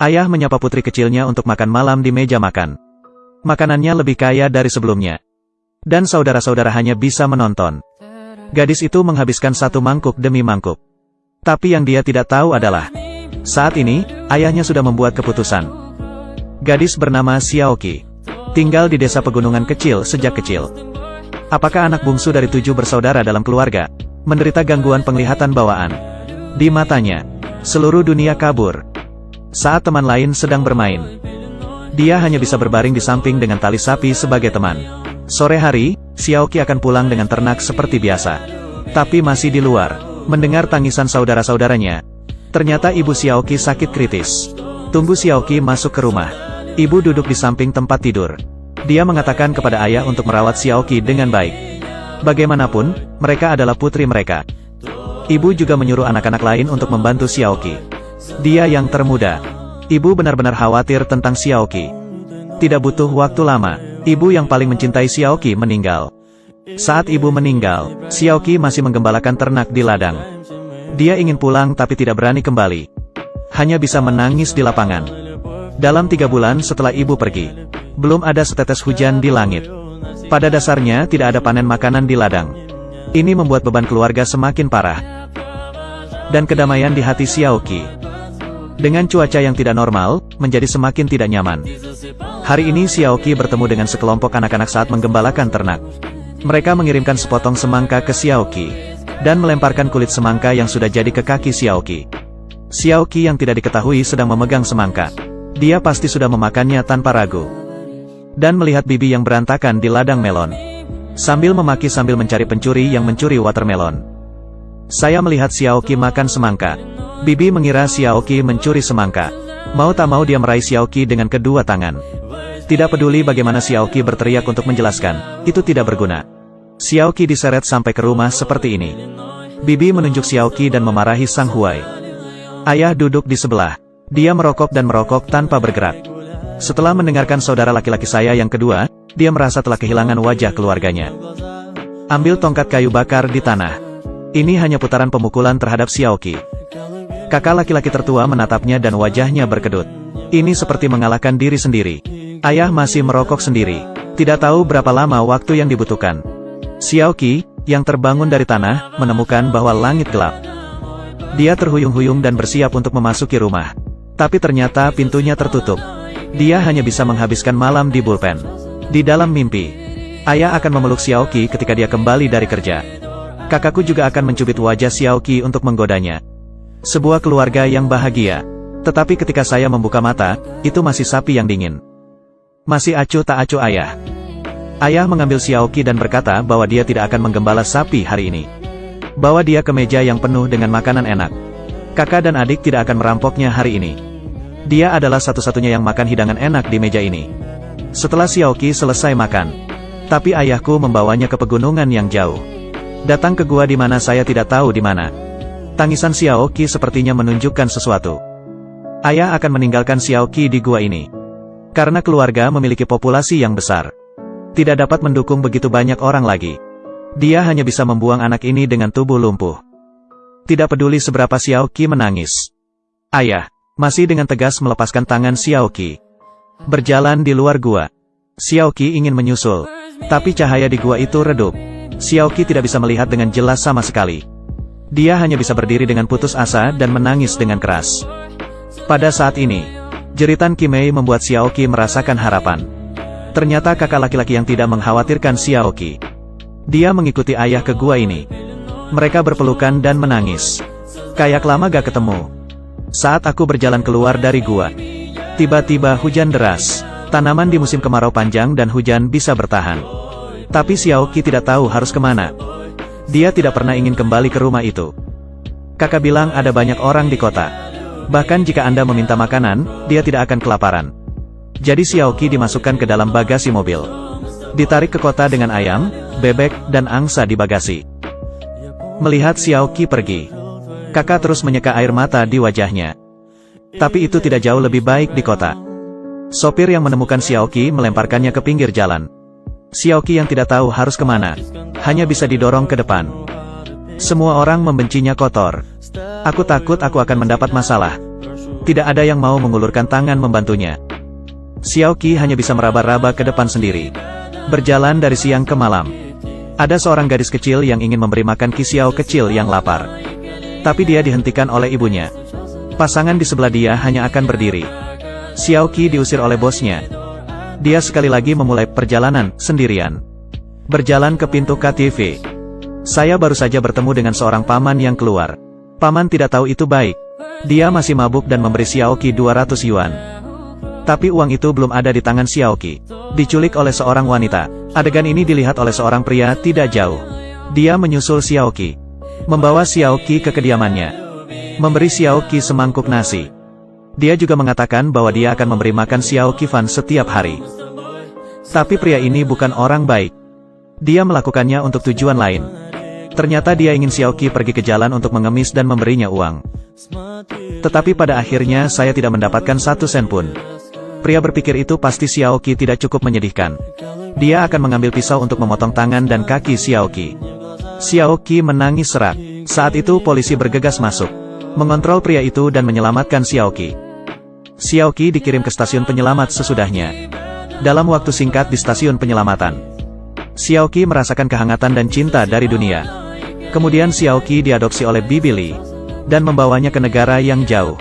Ayah menyapa putri kecilnya untuk makan malam di meja makan. Makanannya lebih kaya dari sebelumnya. Dan saudara-saudara hanya bisa menonton. Gadis itu menghabiskan satu mangkuk demi mangkuk. Tapi yang dia tidak tahu adalah, saat ini, ayahnya sudah membuat keputusan. Gadis bernama Xiaoqi. Tinggal di desa pegunungan kecil sejak kecil. Apakah anak bungsu dari 7 bersaudara dalam keluarga, menderita gangguan penglihatan bawaan? Di matanya, seluruh dunia kabur. Saat teman lain sedang bermain, dia hanya bisa berbaring di samping dengan tali sapi sebagai teman. Sore hari, Xiaoqi akan pulang dengan ternak seperti biasa. Tapi masih di luar, mendengar tangisan saudara-saudaranya. Ternyata ibu Xiaoqi sakit kritis. Tunggu Xiaoqi masuk ke rumah. Ibu duduk di samping tempat tidur. Dia mengatakan kepada ayah untuk merawat Xiaoqi dengan baik. Bagaimanapun, mereka adalah putri mereka. Ibu juga menyuruh anak-anak lain untuk membantu Xiaoqi. Dia yang termuda. Ibu benar-benar khawatir tentang Xiaoqi. Tidak butuh waktu lama, ibu yang paling mencintai Xiaoqi meninggal. Saat ibu meninggal, Xiaoqi masih menggembalakan ternak di ladang. Dia ingin pulang tapi tidak berani kembali. Hanya bisa menangis di lapangan. Dalam 3 bulan setelah ibu pergi, belum ada setetes hujan di langit. Pada dasarnya tidak ada panen makanan di ladang. Ini membuat beban keluarga semakin parah. Dan kedamaian di hati Xiaoqi, dengan cuaca yang tidak normal, menjadi semakin tidak nyaman. Hari ini Xiaoqi bertemu dengan sekelompok anak-anak saat menggembalakan ternak. Mereka mengirimkan sepotong semangka ke Xiaoqi, dan melemparkan kulit semangka yang sudah jadi ke kaki Xiaoqi. Xiaoqi yang tidak diketahui sedang memegang semangka. Dia pasti sudah memakannya tanpa ragu. Dan melihat bibi yang berantakan di ladang melon. Sambil memaki sambil mencari pencuri yang mencuri watermelon. Saya melihat Xiaoqi makan semangka. Bibi mengira Xiaoqi mencuri semangka. Mau tak mau dia meraih Xiaoqi dengan kedua tangan. Tidak peduli bagaimana Xiaoqi berteriak untuk menjelaskan, itu tidak berguna. Xiaoqi diseret sampai ke rumah seperti ini. Bibi menunjuk Xiaoqi dan memarahi sang Huai. Ayah duduk di sebelah. Dia merokok dan merokok tanpa bergerak. Setelah mendengarkan saudara laki-laki saya yang kedua, dia merasa telah kehilangan wajah keluarganya. Ambil tongkat kayu bakar di tanah. Ini hanya putaran pemukulan terhadap Xiaoqi. Kakak laki-laki tertua menatapnya dan wajahnya berkedut. Ini seperti mengalahkan diri sendiri. Ayah masih merokok sendiri. Tidak tahu berapa lama waktu yang dibutuhkan. Xiaoqi, yang terbangun dari tanah, menemukan bahwa langit gelap. Dia terhuyung-huyung dan bersiap untuk memasuki rumah. Tapi ternyata pintunya tertutup. Dia hanya bisa menghabiskan malam di bullpen. Di dalam mimpi, ayah akan memeluk Xiaoqi ketika dia kembali dari kerja. Kakakku juga akan mencubit wajah Xiaoqi untuk menggodanya. Sebuah keluarga yang bahagia. Tetapi ketika saya membuka mata, itu masih sapi yang dingin. Masih acuh tak acuh ayah. Ayah mengambil Xiaoqi dan berkata bahwa dia tidak akan menggembala sapi hari ini. Bawa dia ke meja yang penuh dengan makanan enak. Kakak dan adik tidak akan merampoknya hari ini. Dia adalah satu-satunya yang makan hidangan enak di meja ini. Setelah Xiaoqi selesai makan, tapi ayahku membawanya ke pegunungan yang jauh. Datang ke gua di mana saya tidak tahu di mana. Tangisan Xiaoqi sepertinya menunjukkan sesuatu. Ayah akan meninggalkan Xiaoqi di gua ini. Karena keluarga memiliki populasi yang besar. Tidak dapat mendukung begitu banyak orang lagi. Dia hanya bisa membuang anak ini dengan tubuh lumpuh. Tidak peduli seberapa Xiaoqi menangis. Ayah, masih dengan tegas melepaskan tangan Xiaoqi. Berjalan di luar gua. Xiaoqi ingin menyusul. Tapi cahaya di gua itu redup. Xiaoqi tidak bisa melihat dengan jelas sama sekali. Dia hanya bisa berdiri dengan putus asa dan menangis dengan keras. Pada saat ini, jeritan Qimei membuat Xiaoqi merasakan harapan. Ternyata kakak laki-laki yang tidak mengkhawatirkan Xiaoqi. Dia mengikuti ayah ke gua ini. Mereka berpelukan dan menangis. Kayak lama gak ketemu. Saat aku berjalan keluar dari gua, tiba-tiba hujan deras. Tanaman di musim kemarau panjang dan hujan bisa bertahan. Tapi Xiaoqi tidak tahu harus kemana. Dia tidak pernah ingin kembali ke rumah itu. Kakak bilang ada banyak orang di kota. Bahkan jika Anda meminta makanan, dia tidak akan kelaparan. Jadi Xiaoqi dimasukkan ke dalam bagasi mobil. Ditarik ke kota dengan ayam, bebek, dan angsa di bagasi. Melihat Xiaoqi pergi, kakak terus menyeka air mata di wajahnya. Tapi itu tidak jauh lebih baik di kota. Sopir yang menemukan Xiaoqi melemparkannya ke pinggir jalan. Xiaoqi yang tidak tahu harus kemana, hanya bisa didorong ke depan. Semua orang membencinya kotor. Aku takut aku akan mendapat masalah. Tidak ada yang mau mengulurkan tangan membantunya. Xiaoqi hanya bisa meraba-raba ke depan sendiri. Berjalan dari siang ke malam. Ada seorang gadis kecil yang ingin memberi makan Qi Xiao kecil yang lapar. Tapi dia dihentikan oleh ibunya. Pasangan di sebelah dia hanya akan berdiri. Xiaoqi diusir oleh bosnya. Dia sekali lagi memulai perjalanan sendirian. Berjalan ke pintu KTV. Saya baru saja bertemu dengan seorang paman yang keluar. Paman tidak tahu itu baik. Dia masih mabuk dan memberi Xiaoqi 200 yuan. Tapi uang itu belum ada di tangan Xiaoqi. Diculik oleh seorang wanita. Adegan ini dilihat oleh seorang pria tidak jauh. Dia menyusul Xiaoqi. Membawa Xiaoqi ke kediamannya. Memberi Xiaoqi semangkuk nasi. Dia juga mengatakan bahwa dia akan memberi makan Xiaoqi Fan setiap hari. Tapi pria ini bukan orang baik. Dia melakukannya untuk tujuan lain. Ternyata dia ingin Xiaoqi pergi ke jalan untuk mengemis dan memberinya uang. Tetapi pada akhirnya saya tidak mendapatkan 1 sen pun. Pria berpikir itu pasti Xiaoqi tidak cukup menyedihkan. Dia akan mengambil pisau untuk memotong tangan dan kaki Xiaoqi. Xiaoqi menangis serak. Saat itu polisi bergegas masuk. Mengontrol pria itu dan menyelamatkan Xiaoqi. Xiaoqi dikirim ke stasiun penyelamat sesudahnya. Dalam waktu singkat di stasiun penyelamatan, Xiaoqi merasakan kehangatan dan cinta dari dunia. Kemudian Xiaoqi diadopsi oleh Bibi Li dan membawanya ke negara yang jauh.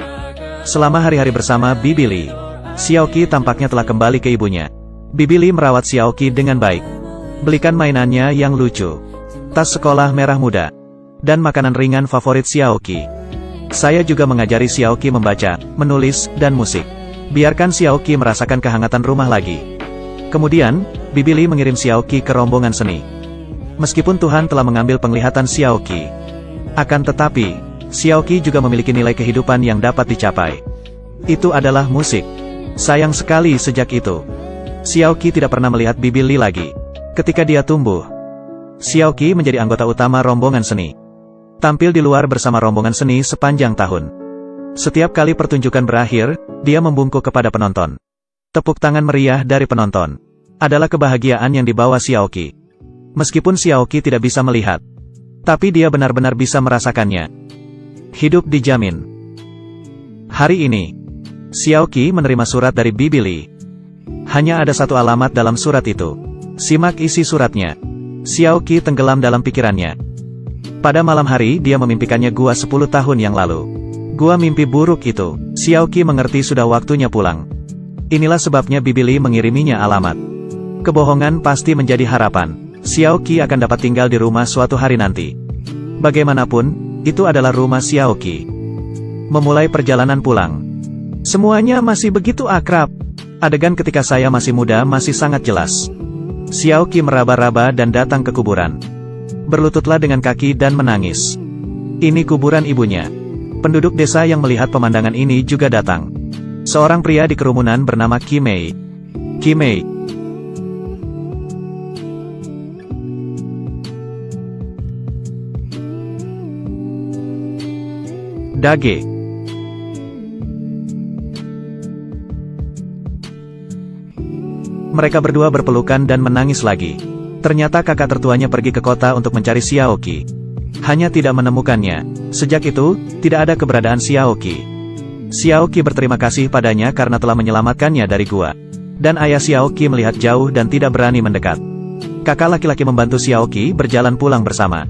Selama hari-hari bersama Bibi Li, Xiaoqi tampaknya telah kembali ke ibunya. Bibi Li merawat Xiaoqi dengan baik. Belikan mainannya yang lucu, tas sekolah merah muda, dan makanan ringan favorit Xiaoqi. Saya juga mengajari Xiaoqi membaca, menulis, dan musik. Biarkan Xiaoqi merasakan kehangatan rumah lagi. Kemudian, Bibi Li mengirim Xiaoqi ke rombongan seni. Meskipun Tuhan telah mengambil penglihatan Xiaoqi, akan tetapi, Xiaoqi juga memiliki nilai kehidupan yang dapat dicapai. Itu adalah musik. Sayang sekali sejak itu, Xiaoqi tidak pernah melihat Bibi Li lagi. Ketika dia tumbuh, Xiaoqi menjadi anggota utama rombongan seni. Tampil di luar bersama rombongan seni sepanjang tahun. Setiap kali pertunjukan berakhir, dia membungkuk kepada penonton. Tepuk tangan meriah dari penonton adalah kebahagiaan yang dibawa Xiaoqi. Meskipun Xiaoqi tidak bisa melihat, tapi dia benar-benar bisa merasakannya. Hidup dijamin. Hari ini, Xiaoqi menerima surat dari Bibi Li. Hanya ada satu alamat dalam surat itu. Simak isi suratnya. Xiaoqi tenggelam dalam pikirannya. Pada malam hari dia memimpikannya gua 10 tahun yang lalu. Gua mimpi buruk itu. Xiaoqi mengerti sudah waktunya pulang. Inilah sebabnya Bibi Li mengiriminya alamat. Kebohongan pasti menjadi harapan. Xiaoqi akan dapat tinggal di rumah suatu hari nanti. Bagaimanapun, itu adalah rumah Xiaoqi. Memulai perjalanan pulang. Semuanya masih begitu akrab. Adegan ketika saya masih muda masih sangat jelas. Xiaoqi meraba-raba dan datang ke kuburan. Berlututlah dengan kaki dan menangis. Ini kuburan ibunya. Penduduk desa yang melihat pemandangan ini juga datang. Seorang pria di kerumunan bernama Qi Mei. Qi Mei. Dage. Mereka berdua berpelukan dan menangis lagi. Ternyata kakak tertuanya pergi ke kota untuk mencari Xiaoqi. Hanya tidak menemukannya. Sejak itu, tidak ada keberadaan Xiaoqi. Xiaoqi berterima kasih padanya karena telah menyelamatkannya dari gua. Dan ayah Xiaoqi melihat jauh dan tidak berani mendekat. Kakak laki-laki membantu Xiaoqi berjalan pulang bersama.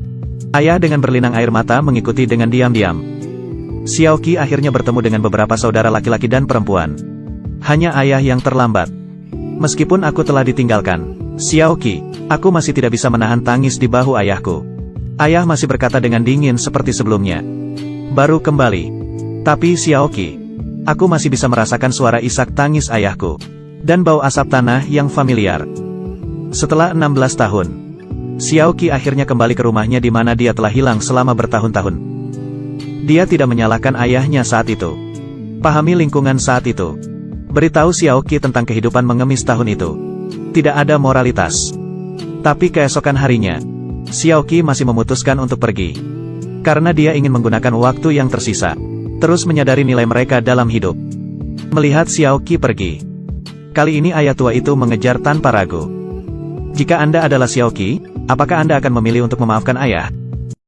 Ayah dengan berlinang air mata mengikuti dengan diam-diam. Xiaoqi akhirnya bertemu dengan beberapa saudara laki-laki dan perempuan. Hanya ayah yang terlambat. Meskipun aku telah ditinggalkan, Xiaoqi, aku masih tidak bisa menahan tangis di bahu ayahku. Ayah masih berkata dengan dingin seperti sebelumnya. Baru kembali. Tapi Xiaoqi, aku masih bisa merasakan suara isak tangis ayahku. Dan bau asap tanah yang familiar. Setelah 16 tahun, Xiaoqi akhirnya kembali ke rumahnya di mana dia telah hilang selama bertahun-tahun. Dia tidak menyalahkan ayahnya saat itu. Pahami lingkungan saat itu. Beritahu Xiaoqi tentang kehidupan mengemis tahun itu. Tidak ada moralitas. Tapi keesokan harinya, Xiaoqi masih memutuskan untuk pergi. Karena dia ingin menggunakan waktu yang tersisa. Terus menyadari nilai mereka dalam hidup. Melihat Xiaoqi pergi. Kali ini ayah tua itu mengejar tanpa ragu. Jika Anda adalah Xiaoqi, apakah Anda akan memilih untuk memaafkan ayah?